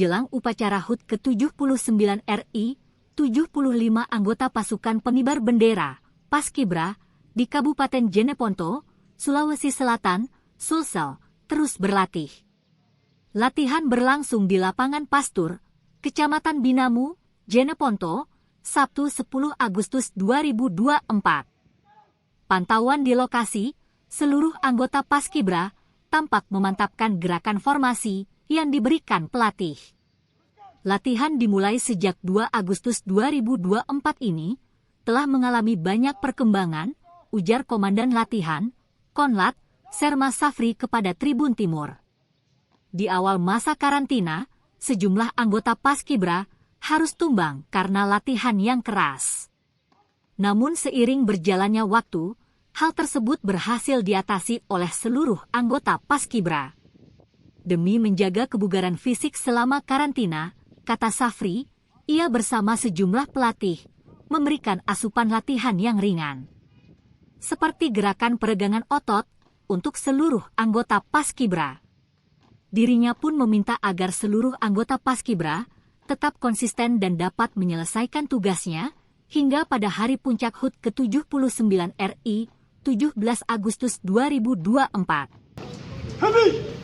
menjelang upacara HUT ke-79 RI, 75 anggota pasukan pengibar bendera, Paskibra, di Kabupaten Jeneponto, Sulawesi Selatan, Sulsel, terus berlatih. Latihan berlangsung di lapangan Pastur, Kecamatan Binamu, Jeneponto, Sabtu 10 Agustus 2024. Pantauan di lokasi, seluruh anggota Paskibra tampak memantapkan gerakan formasi yang diberikan pelatih. Latihan dimulai sejak 2 Agustus 2024 ini, telah mengalami banyak perkembangan, ujar Komandan Latihan, Konlat, Serma Safri kepada Tribun Timur. Di awal masa karantina, sejumlah anggota Paskibra harus tumbang karena latihan yang keras. Namun seiring berjalannya waktu, hal tersebut berhasil diatasi oleh seluruh anggota Paskibra. Demi menjaga kebugaran fisik selama karantina, kata Safri, ia bersama sejumlah pelatih memberikan asupan latihan yang ringan. Seperti gerakan peregangan otot untuk seluruh anggota Paskibra. Dirinya pun meminta agar seluruh anggota Paskibra tetap konsisten dan dapat menyelesaikan tugasnya hingga pada hari puncak HUT ke-79 RI, 17 Agustus 2024. Heavy!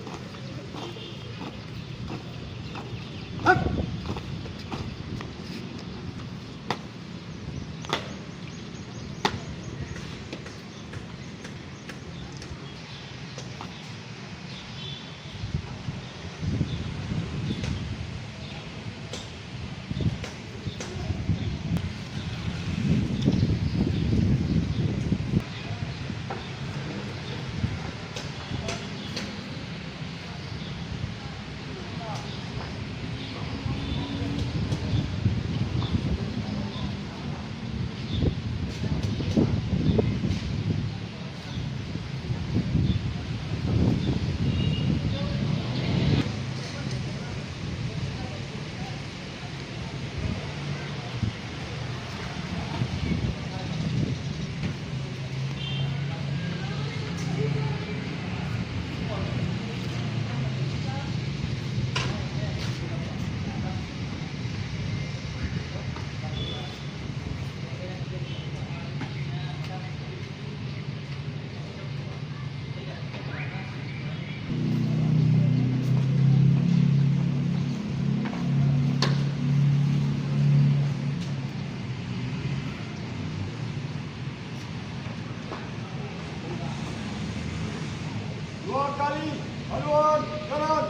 Dua kali, haluan, kanan,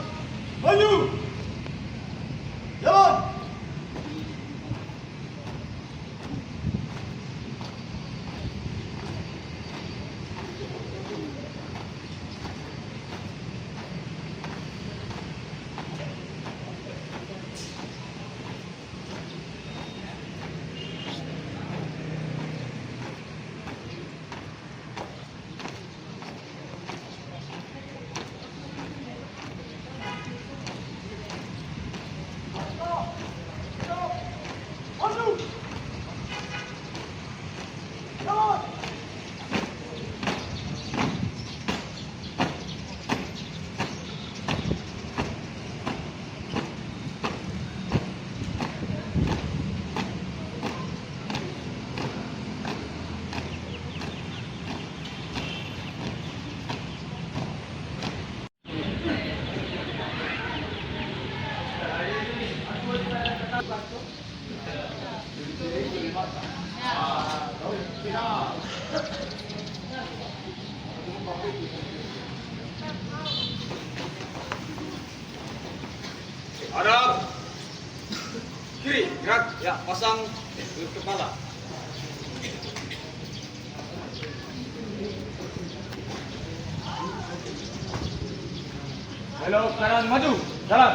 maju, jalan. Hadap kiri, gerak, ya, pasang lutut kepala. Belok kanan maju, jalan.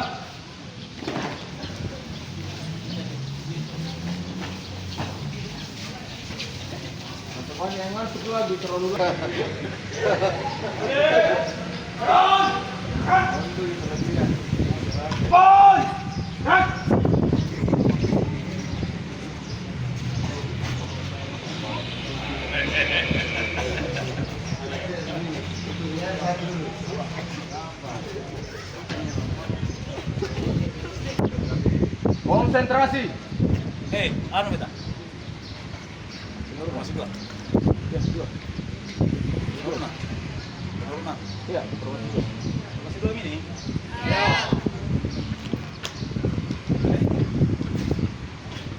Teman yang masuk lagi terlalu lama. Konsentrasi. Anu kita. Masuk dua. Ya, dua. Penurunan. Iya, penurunan. Masih dua ini.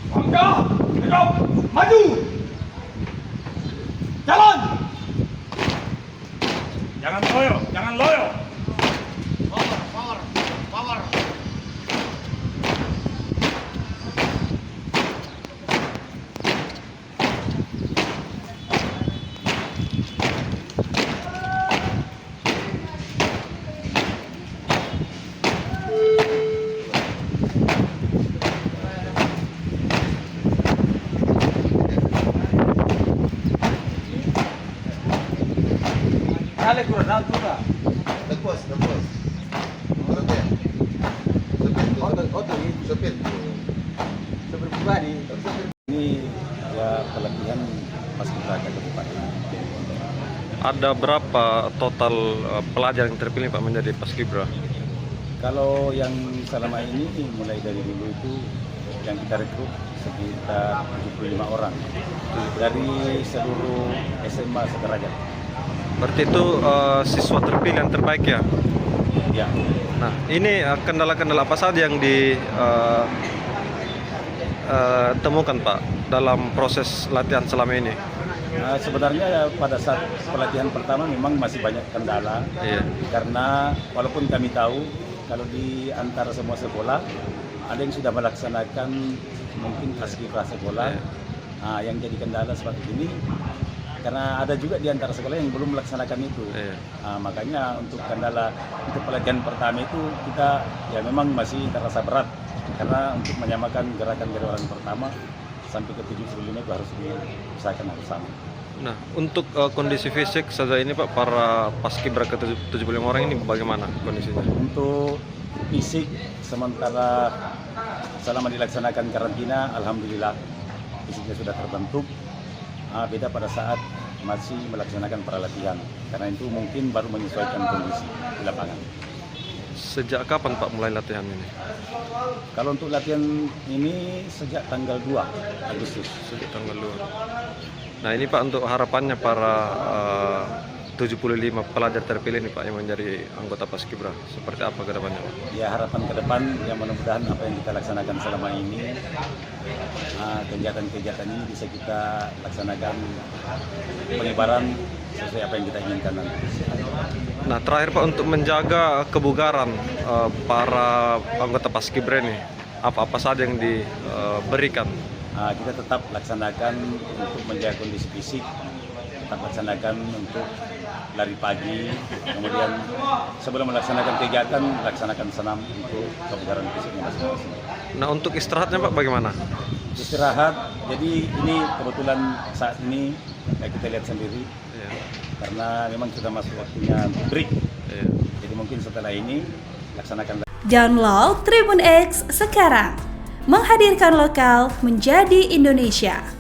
Bangga, hidup, maju. Jalan. Jangan loyo, jangan loyo. Power. Kali kurang juga. Lepas. Berapa? Sopir. Sopir pribadi. Ini ya pelatihan paskibraka kabupaten. Ada berapa total pelajar yang terpilih Pak menjadi paskibra? Kalau yang selama ini mulai dari dulu itu yang kita rekrut sekitar 75 orang dari seluruh SMA sederajat. Berarti itu siswa terpilih yang terbaik ya? Ya, Nah, ini kendala-kendala apa saja yang ditemukan Pak dalam proses latihan selama ini? sebenarnya pada saat pelatihan pertama memang masih banyak kendala. Iya. Karena walaupun kami tahu kalau di antara semua sekolah ada yang sudah melaksanakan mungkin paskibra sekolah. Iya. Yang jadi kendala seperti ini karena ada juga di antara sekolah yang belum melaksanakan itu. Iya. Makanya untuk kendala untuk pelatihan pertama itu kita ya memang masih terasa berat karena untuk menyamakan gerakan-gerakan pertama sampai ke 75 itu harus diusahakan harus sama. Nah, untuk kondisi fisik saja ini Pak, para paskibra ke 75 orang ini bagaimana kondisinya? Untuk fisik sementara selama dilaksanakan karantina, alhamdulillah fisiknya sudah terbentuk. Beda pada saat masih melaksanakan perlatihan, karena itu mungkin baru menyesuaikan kondisi di lapangan. Sejak kapan Pak mulai latihan ini? Kalau untuk latihan ini sejak tanggal 2 Agustus. Sejak tanggal 2. Nah, ini Pak untuk harapannya para 75 pelajar terpilih nih Pak yang menjadi anggota paskibra, seperti apa ke depannya Pak? Ya, harapan ke depan yang mudah-mudahan apa yang kita laksanakan selama ini, kegiatan-kegiatan ini bisa kita laksanakan penyebaran sesuai apa yang kita inginkan nanti. Nah, terakhir Pak, untuk menjaga kebugaran para anggota paskibra ini, apa-apa saja yang diberikan? Kita tetap laksanakan untuk menjaga kondisi fisik, tetap laksanakan untuk lari pagi, kemudian sebelum melaksanakan kegiatan, laksanakan senam untuk kebugaran fisiknya masing-masing. Nah, untuk istirahatnya Pak bagaimana? Istirahat, jadi ini kebetulan saat ini kita lihat sendiri, Iya. karena memang sudah masuk waktunya break. Iya. Jadi mungkin setelah ini laksanakan. Download Tribun X sekarang, menghadirkan lokal menjadi Indonesia.